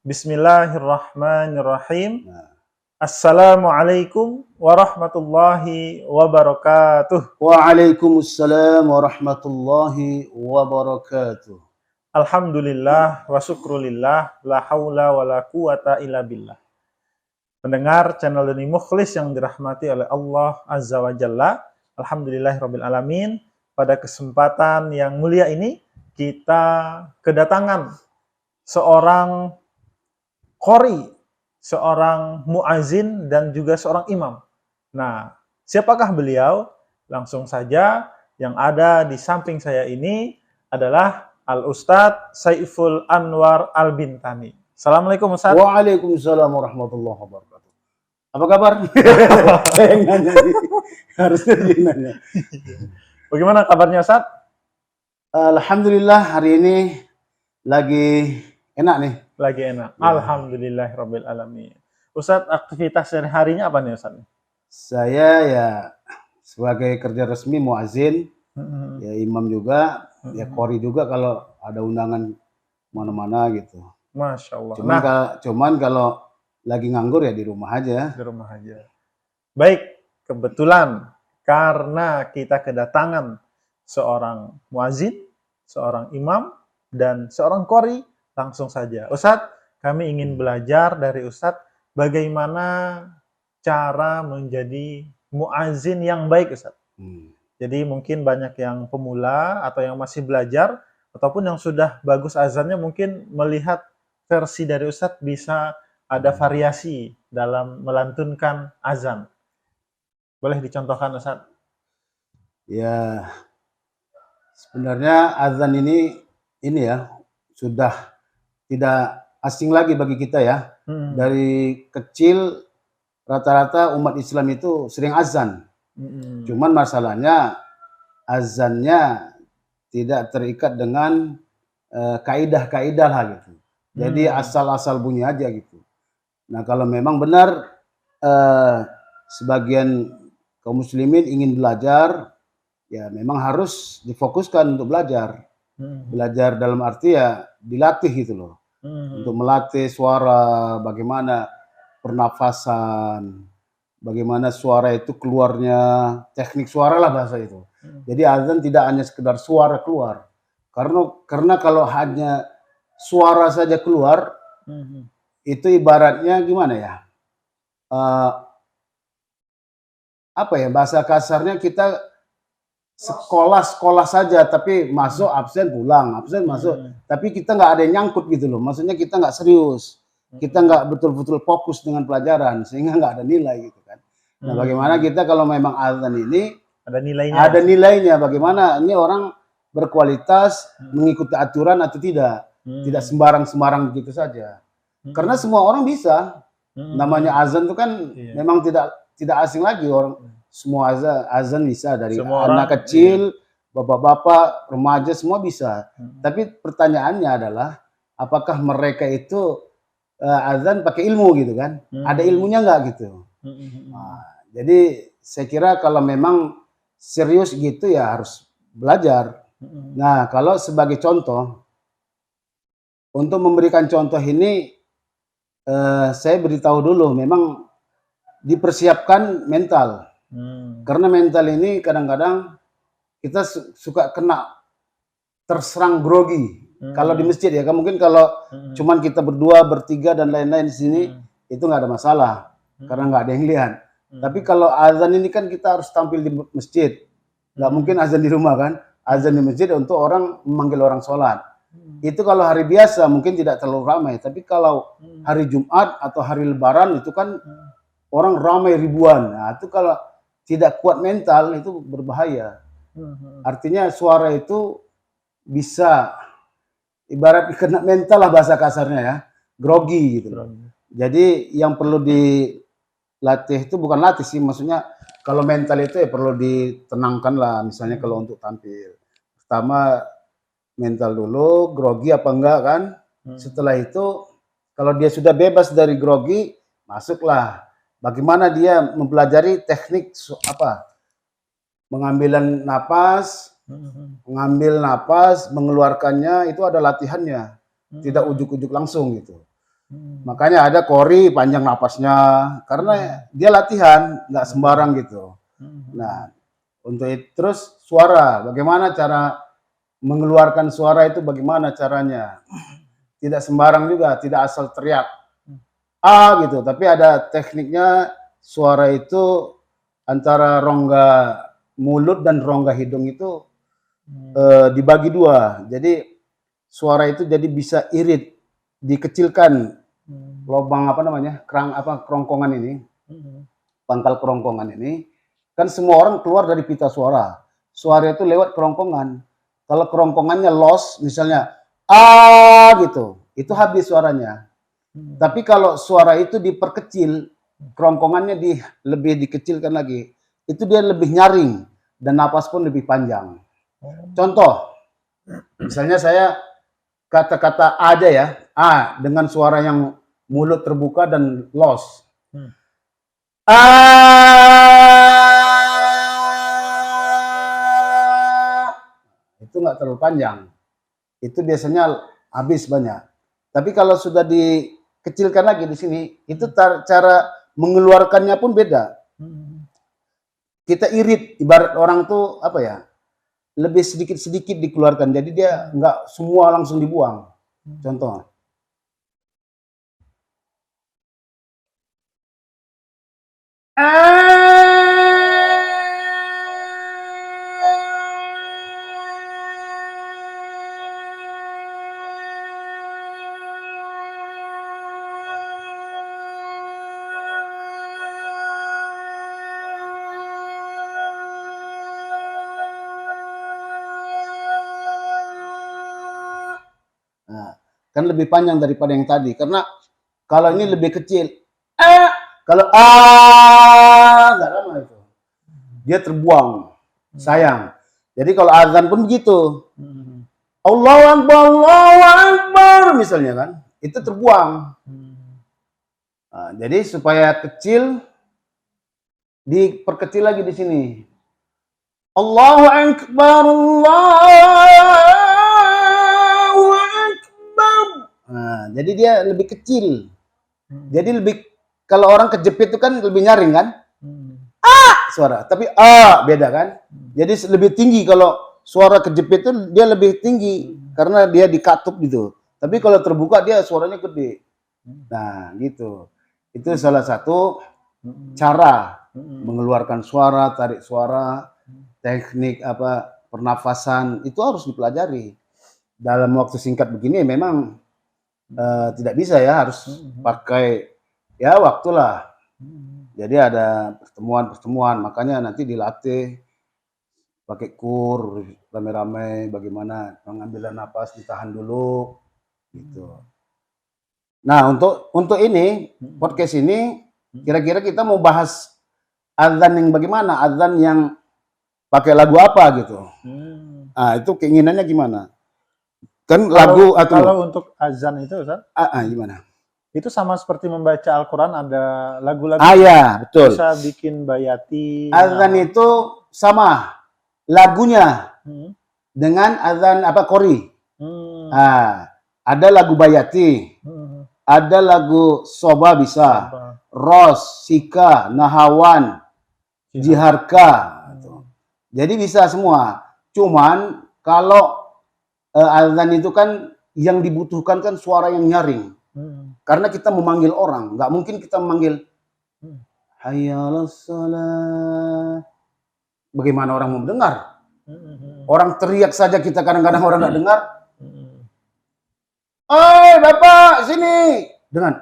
Bismillahirrahmanirrahim. Nah. Assalamualaikum warahmatullahi wabarakatuh. Waalaikumsalam warahmatullahi wabarakatuh. Alhamdulillah wa syukrulillah la haula wa la quwata illa billah. Pendengar channel Deni Mukhlis yang dirahmati oleh Allah Azza wa Jalla. Alhamdulillahirabbil alamin. Pada kesempatan yang mulia ini kita kedatangan seorang qori, seorang muazin dan juga seorang imam. Nah, siapakah beliau? Langsung saja, yang ada di samping saya ini adalah Al-Ustadz Saiful Anwar Al-Bintani. Assalamualaikum Ustadz. Waalaikumsalam warahmatullahi wabarakatuh. Apa kabar? Saya yang nanya nih. Harusnya dia nanya. Bagaimana kabarnya Ustadz? Alhamdulillah hari ini lagi enak nih. Lagi enak. Ya. Alhamdulillahirabbil alamin. Ustadz, aktivitas sehari-harinya apa nih Ustadz? Saya ya sebagai kerja resmi muazin, ya imam juga, ya qori juga kalau ada undangan mana-mana gitu. Masya Allah. Cuman kalau lagi nganggur ya di rumah aja. Di rumah aja. Baik, kebetulan karena kita kedatangan seorang muazin, seorang imam, dan seorang qori, langsung saja. Ustadz, kami ingin belajar dari Ustadz bagaimana cara menjadi muazin yang baik, Ustadz. Jadi mungkin banyak yang pemula atau yang masih belajar, ataupun yang sudah bagus azannya mungkin melihat versi dari Ustadz bisa ada variasi dalam melantunkan azan. Boleh dicontohkan Ustadz? Ya, sebenarnya azan ini ya sudah tidak asing lagi bagi kita ya. Dari kecil rata-rata umat Islam itu sering azan. Cuman masalahnya azannya tidak terikat dengan kaidah-kaidah lah gitu. Jadi asal-asal bunyi aja gitu. Nah kalau memang benar sebagian kaum muslimin ingin belajar, ya memang harus difokuskan untuk belajar. Belajar dalam arti ya dilatih gitu loh. Untuk melatih suara, bagaimana pernafasan, bagaimana suara itu keluarnya, teknik suara lah bahasa itu. Jadi azan tidak hanya sekedar suara keluar. Karena kalau hanya suara saja keluar, itu ibaratnya gimana ya? Apa ya, bahasa kasarnya kita sekolah saja, tapi masuk absen pulang, absen masuk, tapi kita nggak ada yang nyangkut gitu loh. Maksudnya kita nggak serius, kita nggak betul-betul fokus dengan pelajaran, sehingga nggak ada nilai gitu kan. Nah bagaimana kita kalau memang azan ini ada nilainya, bagaimana ini orang berkualitas, mengikuti aturan atau tidak, tidak sembarang begitu saja. Karena semua orang bisa, namanya azan itu kan memang tidak asing lagi, orang semua azan bisa, dari semua anak kecil, bapak-bapak, remaja semua bisa. Tapi pertanyaannya adalah apakah mereka itu azan pakai ilmu gitu kan? Ada ilmunya nggak gitu? Nah, jadi saya kira kalau memang serius gitu ya harus belajar. Nah kalau sebagai contoh, untuk memberikan contoh ini saya beritahu dulu, memang dipersiapkan mental. Karena mental ini kadang-kadang kita suka kena terserang grogi. Kalau di masjid ya, mungkin kalau cuman kita berdua, bertiga dan lain-lain di sini itu nggak ada masalah, karena nggak ada yang lihat. Tapi kalau azan ini kan kita harus tampil di masjid, nggak mungkin azan di rumah kan? Azan di masjid untuk orang memanggil orang sholat. Itu kalau hari biasa mungkin tidak terlalu ramai, tapi kalau hari Jumat atau hari Lebaran itu kan orang ramai ribuan. Nah, itu kalau tidak kuat mental itu berbahaya. Artinya suara itu bisa ibarat kena mental lah bahasa kasarnya ya, grogi gitu. Jadi yang perlu dilatih itu bukan latih sih, maksudnya kalau mental itu ya perlu ditenangkan lah. Misalnya kalau untuk tampil, pertama mental dulu, grogi apa enggak kan. Setelah itu kalau dia sudah bebas dari grogi, masuklah. Bagaimana dia mempelajari teknik pengambilan napas, mengambil napas, mengeluarkannya itu ada latihannya, tidak ujuk-ujuk langsung gitu. Makanya ada qori panjang napasnya karena dia latihan, nggak sembarang gitu. Nah, untuk itu terus suara, bagaimana cara mengeluarkan suara itu bagaimana caranya? Tidak sembarang juga, tidak asal teriak gitu, tapi ada tekniknya. Suara itu antara rongga mulut dan rongga hidung itu dibagi dua. Jadi suara itu jadi bisa irit, dikecilkan lubang apa namanya, kerongkongan ini, pangkal kerongkongan ini. Kan semua orang keluar dari pita suara. Suara itu lewat kerongkongan. Kalau kerongkongannya los, misalnya gitu, itu habis suaranya. Tapi kalau suara itu diperkecil, kerongkongannya lebih dikecilkan lagi, itu dia lebih nyaring dan napas pun lebih panjang. Contoh, misalnya saya kata-kata aja ya, dengan suara yang mulut terbuka dan los. Itu nggak terlalu panjang. Itu biasanya habis banyak. Tapi kalau sudah dikecilkan lagi di sini, itu cara mengeluarkannya pun beda. Kita irit, ibarat orang tuh apa ya, lebih sedikit-sedikit dikeluarkan. Jadi dia nggak semua langsung dibuang. Contoh. Nah, kan lebih panjang daripada yang tadi karena kalau ini lebih kecil. Kalau nggak lama itu. Dia terbuang. Sayang. Jadi kalau azan pun begitu. Allahu Akbar misalnya kan, itu terbuang. Nah, jadi supaya kecil diperkecil lagi di sini. Allahu Akbar, Allahu Akbar. Nah, jadi dia lebih kecil. Jadi lebih, kalau orang kejepit itu kan lebih nyaring kan? Suara, tapi beda kan? Jadi lebih tinggi kalau suara kejepit itu dia lebih tinggi karena dia dikatup gitu. Tapi kalau terbuka dia suaranya gede. Nah, gitu. Itu salah satu cara mengeluarkan suara, tarik suara, teknik pernafasan itu harus dipelajari. Dalam waktu singkat begini memang tidak bisa ya, harus pakai ya waktulah. Jadi ada pertemuan-pertemuan, makanya nanti dilatih pakai kur rame-rame bagaimana pengambilan napas ditahan dulu gitu. Nah, untuk ini podcast ini kira-kira kita mau bahas azan yang bagaimana? Azan yang pakai lagu apa gitu. Nah, itu keinginannya gimana? Kan lagu kalau untuk azan itu Ustaz, gimana? itu sama seperti membaca Al-Quran, ada lagu-lagu. Ya, betul. Bisa bikin bayati. Azan itu sama lagunya dengan azan qori. Ada lagu bayati, ada lagu soba bisa, ros, sika, nahawan, jiharka. Jadi bisa semua. Cuman kalau azan itu kan yang dibutuhkan kan suara yang nyaring. Karena kita memanggil orang, nggak mungkin kita memanggil hayya 'alas shalah. Bagaimana orang mau mendengar? Orang teriak saja kita kadang-kadang orang nggak dengar. Oi bapak sini, dengan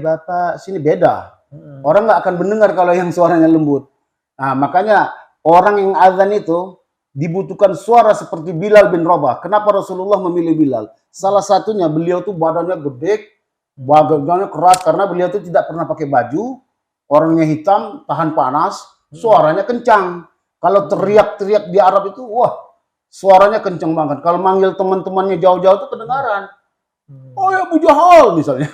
bapak sini beda. Orang nggak akan mendengar kalau yang suaranya lembut. Nah, makanya orang yang azan itu dibutuhkan suara seperti Bilal bin Rabah. Kenapa Rasulullah memilih Bilal? Salah satunya beliau tuh badannya gede, badannya keras karena beliau tuh tidak pernah pakai baju, orangnya hitam, tahan panas, suaranya kencang. Kalau teriak-teriak di Arab itu, wah, suaranya kencang banget. Kalau manggil teman-temannya jauh-jauh tuh kedengaran. Oh ya Abu Jahal misalnya.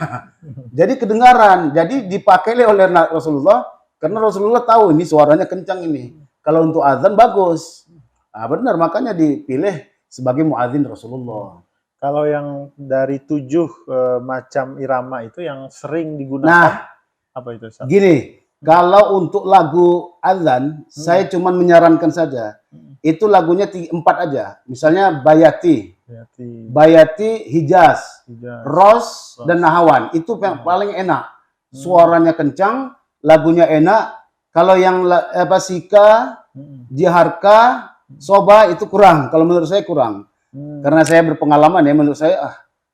Jadi kedengaran. Jadi dipakai oleh Rasulullah karena Rasulullah tahu ini suaranya kencang ini. Kalau untuk azan bagus. Nah, benar makanya dipilih sebagai muadzin Rasulullah. Kalau yang dari 7 macam irama itu yang sering digunakan Nah, apa itu, Ustaz? gini, kalau untuk lagu azan, saya cuman menyarankan saja. Itu lagunya 4 aja. Misalnya Bayati, Berarti Bayati, Hijaz, Hijaz, Ros, dan Ros. Nahawan. Itu yang paling enak. Suaranya kencang, lagunya enak. Kalau yang Sika, Jiharka, Soba itu kurang. Kalau menurut saya kurang. Karena saya berpengalaman ya, menurut saya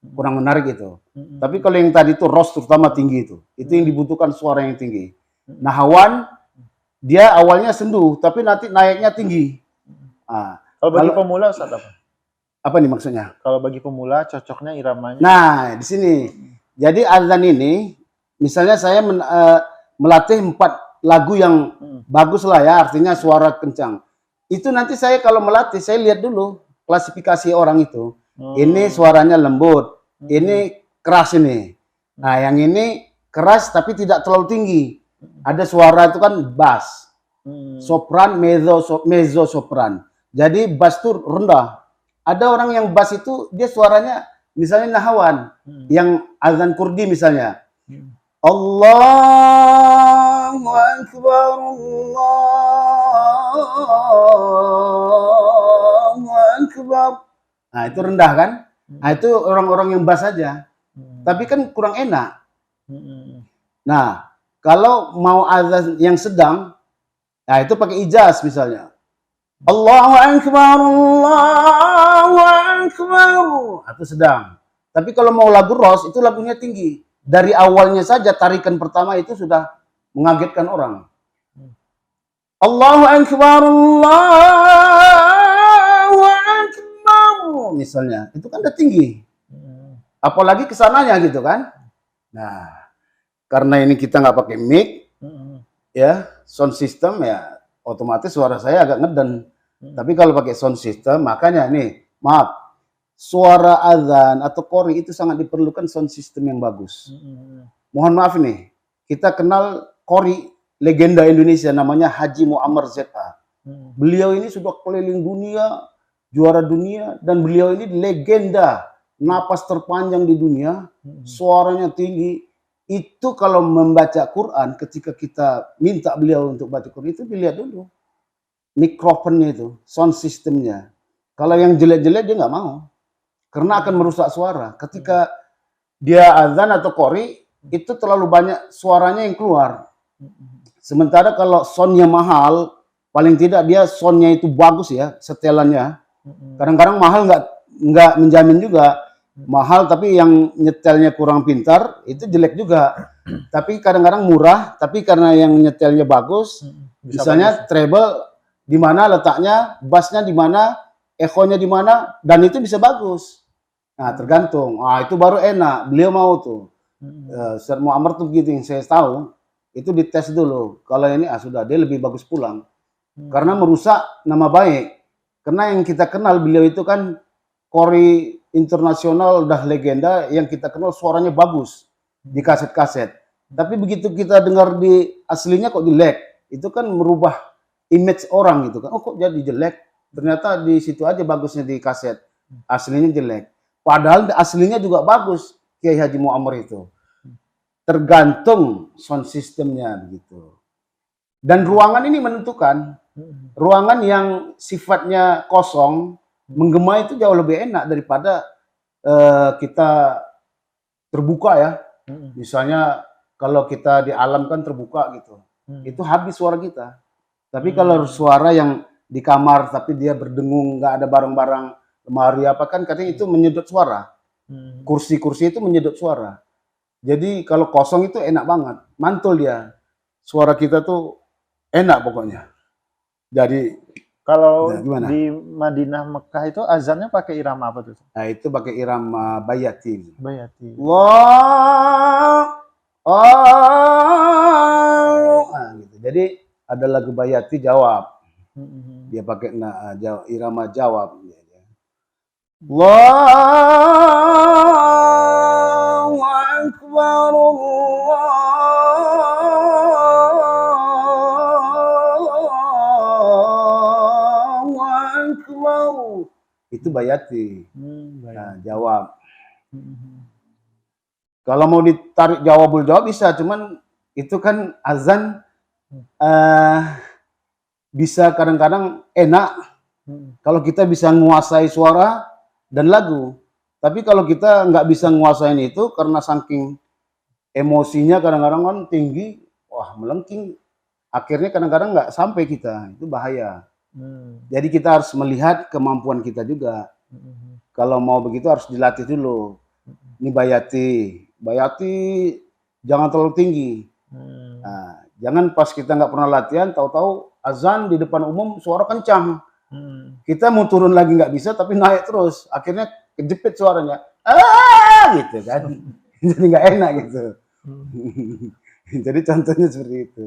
kurang menarik itu. Tapi kalau yang tadi itu Ros terutama tinggi itu yang dibutuhkan suara yang tinggi. Nahawan dia awalnya sendu, tapi nanti naiknya tinggi. Kalau bagi pemula Ustaz apa nih maksudnya? Kalau bagi pemula cocoknya iramanya. Nah, di sini. Jadi azan ini, misalnya saya melatih 4 lagu yang bagus lah ya, artinya suara kencang. Itu nanti saya kalau melatih, saya lihat dulu klasifikasi orang itu. Ini suaranya lembut, ini keras ini. Nah, yang ini keras tapi tidak terlalu tinggi. Ada suara itu kan bass, sopran, mezzo sopran. Jadi bass itu rendah. Ada orang yang bass itu dia suaranya misalnya Nahawan, yang azan Kurdi misalnya. Allahu Akbar, Allahu Akbar. Nah, itu rendah kan? Nah, itu orang-orang yang bass saja. Tapi kan kurang enak. Nah, kalau mau azan yang sedang, nah itu pakai ijaz misalnya. Allahu Akbar, Allahu Akbar. Itu sedang. Tapi kalau mau lagu Ros, itu lagunya tinggi. Dari awalnya saja tarikan pertama itu sudah mengagetkan orang. Allahu Akbar, Allahu Akbar. Misalnya, itu kan udah tinggi. Apalagi kesananya gitu kan. Nah, karena ini kita nggak pakai mic, ya, sound system ya, otomatis suara saya agak ngeden. Tapi kalau pakai sound system, makanya nih, maaf, suara azan atau qori itu sangat diperlukan sound system yang bagus. Mohon maaf nih, kita kenal qori legenda Indonesia namanya Haji Muammar Z.A. Beliau ini sudah keliling dunia, juara dunia, dan beliau ini legenda, napas terpanjang di dunia, suaranya tinggi. Itu kalau membaca Quran, ketika kita minta beliau untuk baca Quran, itu dilihat dulu mikrofonnya itu, sound systemnya. Kalau yang jelek-jelek dia nggak mau, karena akan merusak suara. Ketika dia azan atau qori, itu terlalu banyak suaranya yang keluar. Sementara kalau soundnya mahal, paling tidak dia soundnya itu bagus ya, setelannya. Kadang-kadang mahal nggak menjamin juga. Mahal tapi yang nyetelnya kurang pintar, itu jelek juga. Tapi kadang-kadang murah, tapi karena yang nyetelnya bagus, misalnya treble, di mana letaknya, bassnya di mana, echonya di mana, dan itu bisa bagus. Nah, tergantung. Ah, itu baru enak. Beliau mau tuh. Ustaz Muammar tuh begitu yang saya tahu, itu dites dulu. Kalau ini sudah dia lebih bagus pulang. Karena merusak nama baik. Karena yang kita kenal beliau itu kan qori internasional, udah legenda, yang kita kenal suaranya bagus di kaset-kaset. Tapi begitu kita dengar di aslinya kok jelek, itu kan merubah image orang gitu kan. Oh kok jadi jelek? Ternyata di situ aja bagusnya di kaset. Aslinya jelek. Padahal aslinya juga bagus Kiai Haji Muammar itu. Tergantung sound systemnya begitu. Dan ruangan ini menentukan. Ruangan yang sifatnya kosong, menggema itu jauh lebih enak daripada kita terbuka ya. Misalnya kalau kita di alam kan terbuka gitu. Itu habis suara kita. Tapi kalau suara yang di kamar tapi dia berdengung, nggak ada barang-barang, lemari apa kan katanya itu menyedot suara. Kursi-kursi itu menyedot suara. Jadi kalau kosong itu enak banget, mantul dia. Suara kita tuh enak pokoknya. Jadi kalau gimana? Di Madinah Mekah itu azannya pakai irama apa tuh? Nah, itu pakai irama Bayati. Bayati. Wah, nah, gitu. Jadi ada lagu Bayati jawab. Dia pakai irama jawab. Allahu Akbar, Allahu Akbar. Itu Bayati. Nah, jawab. Mhm. Kalau mau ditarik jawabul jawab bisa, cuman itu kan azan bisa kadang-kadang enak kalau kita bisa menguasai suara dan lagu. Tapi kalau kita nggak bisa nguasain itu karena saking emosinya kadang-kadang kan tinggi, wah melengking. Akhirnya kadang-kadang nggak sampai kita, itu bahaya. Jadi kita harus melihat kemampuan kita juga. Kalau mau begitu harus dilatih dulu. Ini bayati jangan terlalu tinggi. Nah, jangan pas kita nggak pernah latihan, tahu-tahu azan di depan umum suara kencang. Kita mau turun lagi nggak bisa, tapi naik terus. Akhirnya kejepit suaranya. Gitu kan. Jadi nggak enak gitu. Jadi contohnya seperti itu.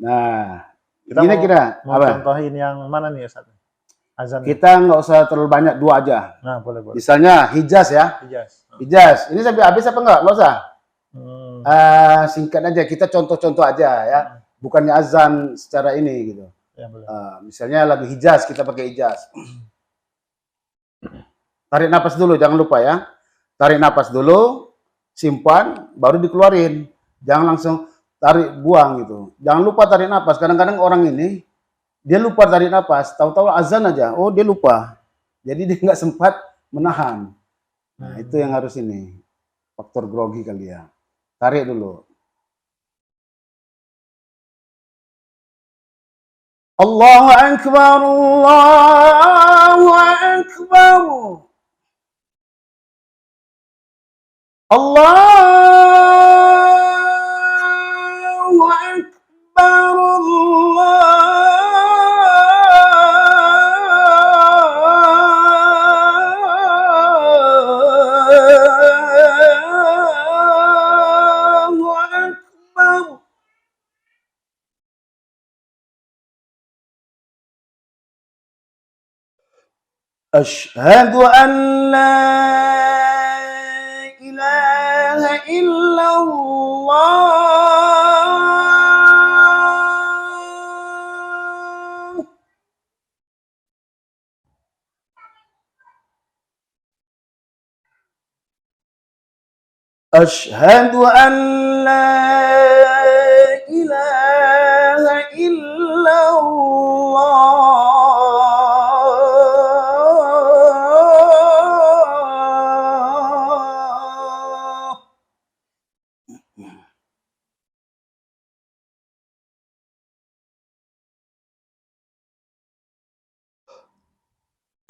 Nah, Kita kira-kira mau apa? contohin yang mana nih Ustaz? Azan. Kita nggak usah terlalu banyak, 2 aja. Nah, boleh. Misalnya Hijaz ya. Hijaz. Ini sampai habis apa enggak? Nggak usah. Singkat aja, kita contoh-contoh aja ya. Bukannya azan secara ini gitu. Ya, boleh. Misalnya lagu Hijaz, kita pakai Hijaz. Tarik napas dulu, jangan lupa ya. Tarik napas dulu, simpan, baru dikeluarin. Jangan langsung tarik, buang gitu. Jangan lupa tarik napas. Kadang-kadang orang ini, dia lupa tarik napas. Tahu-tahu azan aja, oh dia lupa. Jadi dia nggak sempat menahan. Nah, itu yang harus ini. Faktor grogi kali ya. Tarik dulu. Allahu Akbar, Allahu Akbar. Allahu Akbar, Allahu Akbar. Asyhadu an la ilaha illallah. Asyhadu an la ilaha illallah.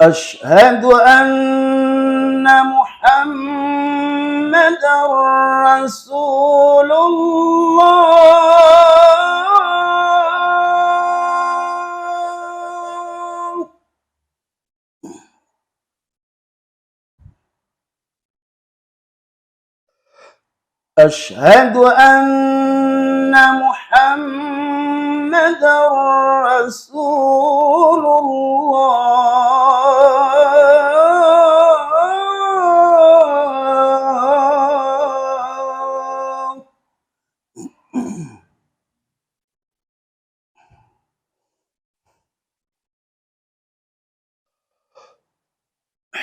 أشهد أن محمدا رسول الله. أشهد أن محمدا رسول الله.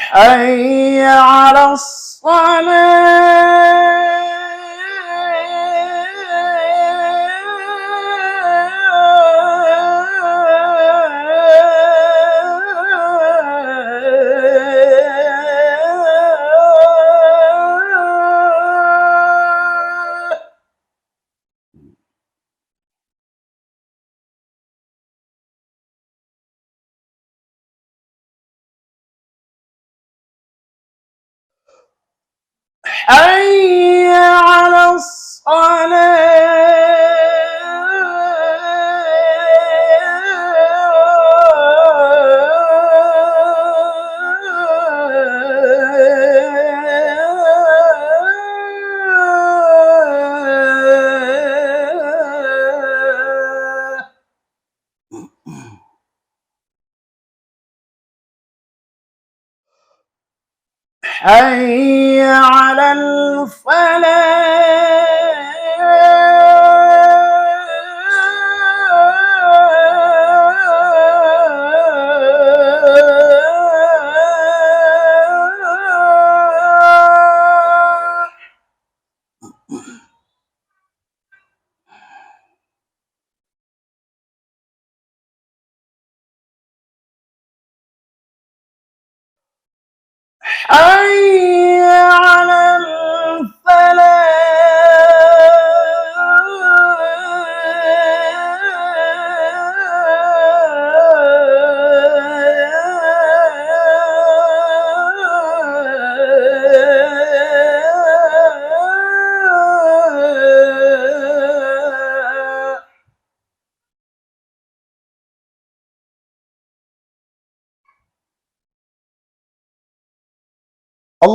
حي على الصلاة. حي على الصلاة. حي على الفلاح.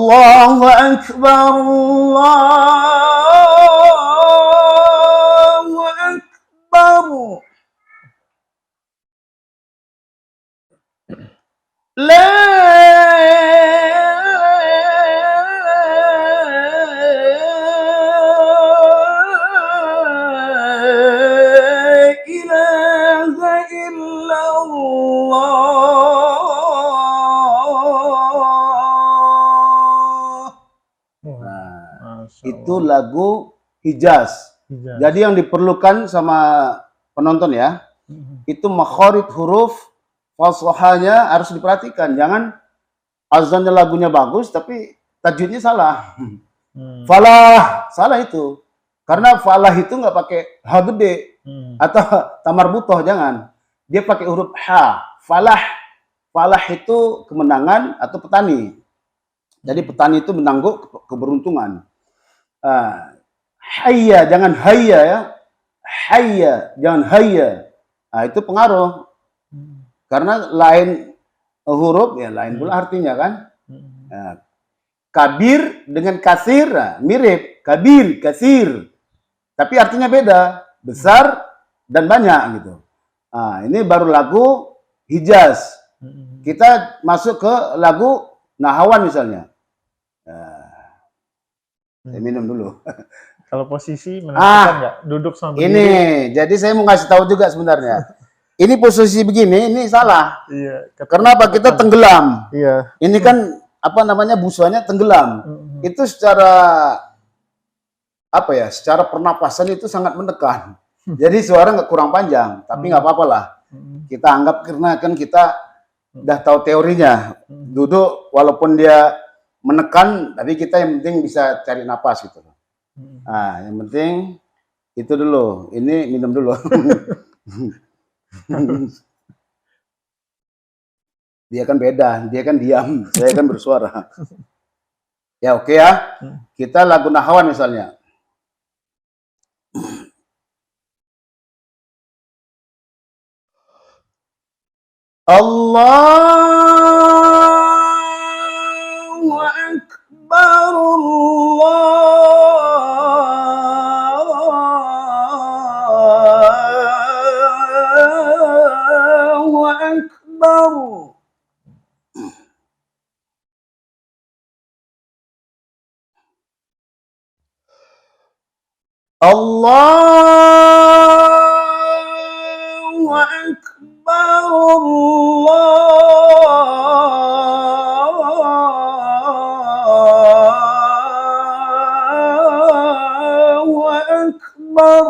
Allahu Akbar, Allahu Akbar. La ilaha illallah. Nah, itu lagu Hijaz. Hijaz. Jadi yang diperlukan sama penonton ya, itu makharid huruf fasohanya harus diperhatikan. Jangan azannya lagunya bagus tapi tajwidnya salah. Falah, salah itu. Karena falah itu nggak pakai H gede atau tamar butoh, jangan. Dia pakai huruf H. Falah. Falah itu kemenangan atau petani. Jadi petani itu menangguk keberuntungan. Hayya, jangan hayya ya. Hayya, jangan hayya. Nah, itu pengaruh. Karena lain huruf, ya lain pula artinya kan. Nah, kabir dengan kasir, nah, mirip. Kabir, kasir. Tapi artinya beda. Besar dan banyak gitu. Nah, ini baru lagu Hijaz. Kita masuk ke lagu Nahawan misalnya. Saya minum dulu. Kalau posisi menentukan nggak? Duduk sama berdiri. Ini, jadi saya mau ngasih tahu juga sebenarnya. Ini posisi begini, ini salah. Iya. Kenapa? Kita tenggelam. Iya. Ini kan apa namanya, busanya tenggelam. Itu secara apa ya? Secara pernapasan itu sangat menekan. Jadi suara nggak kurang panjang, tapi nggak apa-apa lah. Kita anggap karena kan kita udah tahu teorinya. Duduk walaupun dia menekan, tapi kita yang penting bisa cari napas gitu. Nah, yang penting itu dulu. Ini minum dulu. Dia kan beda, dia kan diam, saya kan bersuara. Ya oke ya. Kita lagu Nahawan misalnya. Allahu Akbar, Allahu Akbar. Allahu Akbar, Allahu Akbar.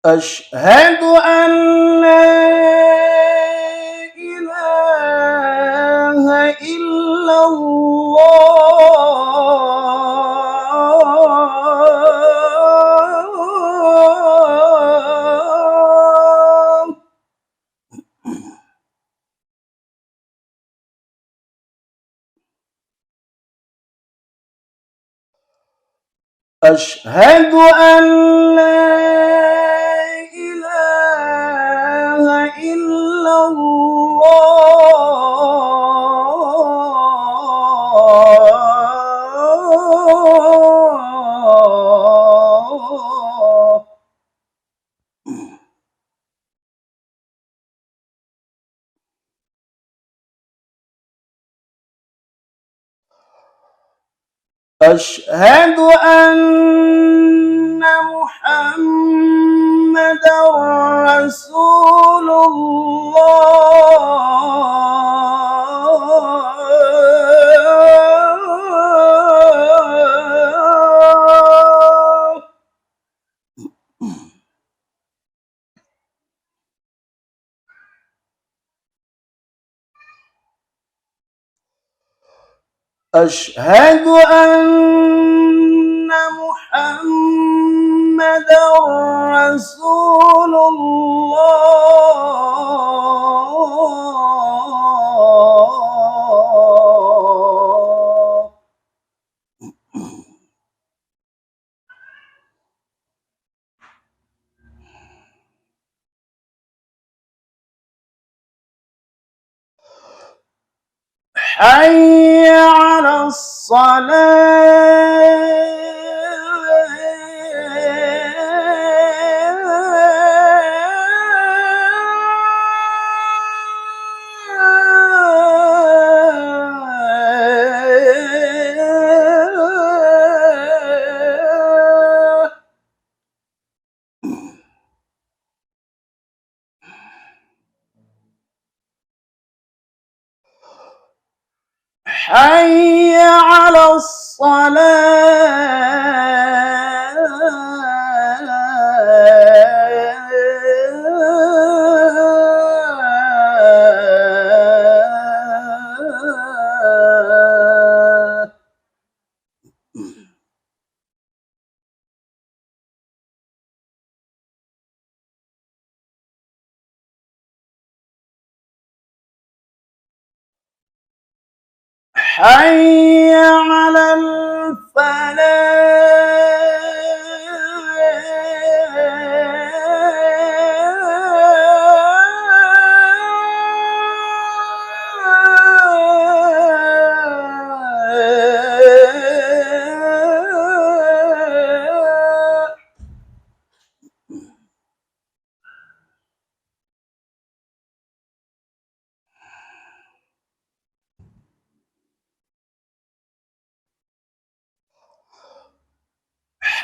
أشهد أن لا إله إلا الله. أشهد أن لا إله إلا الله. أشهد أن محمدا رسول الله. أشهد أن محمدا رسول الله. حي على الصلاة. حي على الصلاة. حي على الفلاح.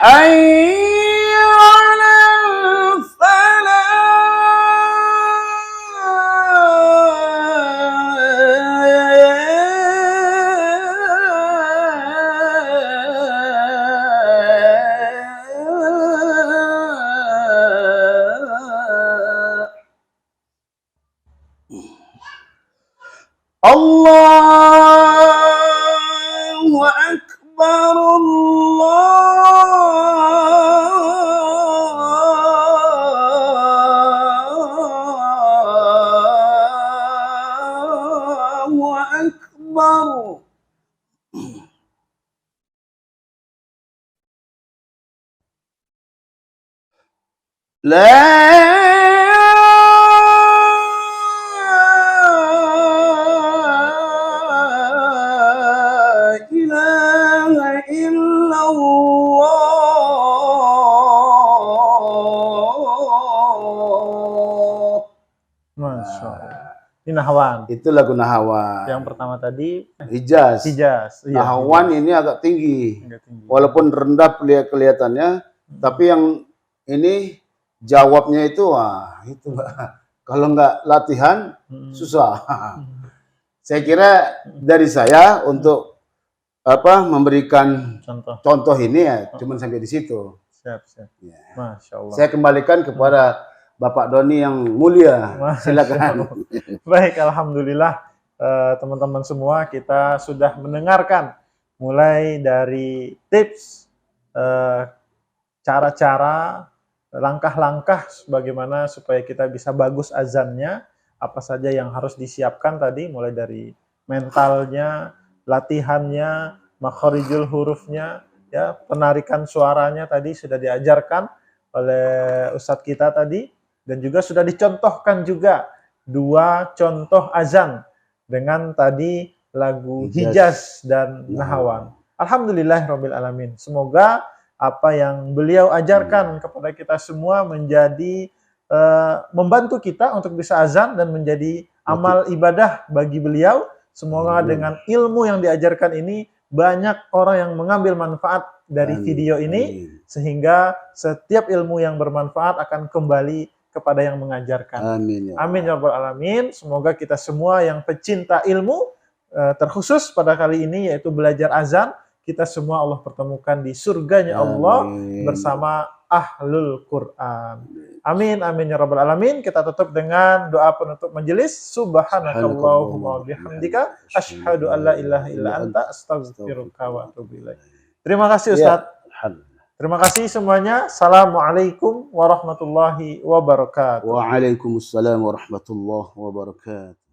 حي على الفلاح. الله أكبر الله أكبر. لا إله إلا الله. Masya Allah. Ini Nahwan. Itu lagu Nahwan. Yang pertama tadi Hijaz. Hijaz. Iya, Nahwan ini agak tinggi. agak tinggi. Walaupun rendah kelihatannya, tapi yang ini jawabnya itu, wah itu kalau nggak latihan susah. Saya kira dari saya untuk memberikan contoh ini ya cuma sampai di situ. Siap. Ya. Masya Allah. Saya kembalikan kepada Bapak Doni yang mulia. Silakan. Baik, alhamdulillah teman-teman semua, kita sudah mendengarkan mulai dari tips, cara-cara, langkah-langkah bagaimana supaya kita bisa bagus azannya, apa saja yang harus disiapkan tadi, mulai dari mentalnya, latihannya, makharijul hurufnya, ya, penarikan suaranya tadi sudah diajarkan oleh Ustadz kita tadi, dan juga sudah dicontohkan juga 2 contoh azan dengan tadi lagu Hijaz dan Nahwan. Alhamdulillahirabbil alamin. Semoga apa yang beliau ajarkan kepada kita semua menjadi membantu kita untuk bisa azan dan menjadi amal ibadah bagi beliau. Semoga dengan ilmu yang diajarkan ini banyak orang yang mengambil manfaat dari video ini, sehingga setiap ilmu yang bermanfaat akan kembali kepada yang mengajarkan. Amin. Amin ya rabbal alamin. Semoga kita semua yang pecinta ilmu, terkhusus pada kali ini yaitu belajar azan, kita semua Allah pertemukan di surganya Allah bersama ahlul Quran. Amin ya rabbal alamin. Kita tutup dengan doa penutup majelis. Subhanakallahumma bihamdika asyhadu an la ilaha illa anta astaghfiruka wa atubu ilaik. Terima kasih Ustaz. Terima kasih semuanya. Assalamualaikum warahmatullahi wabarakatuh. Waalaikumsalam warahmatullahi wabarakatuh.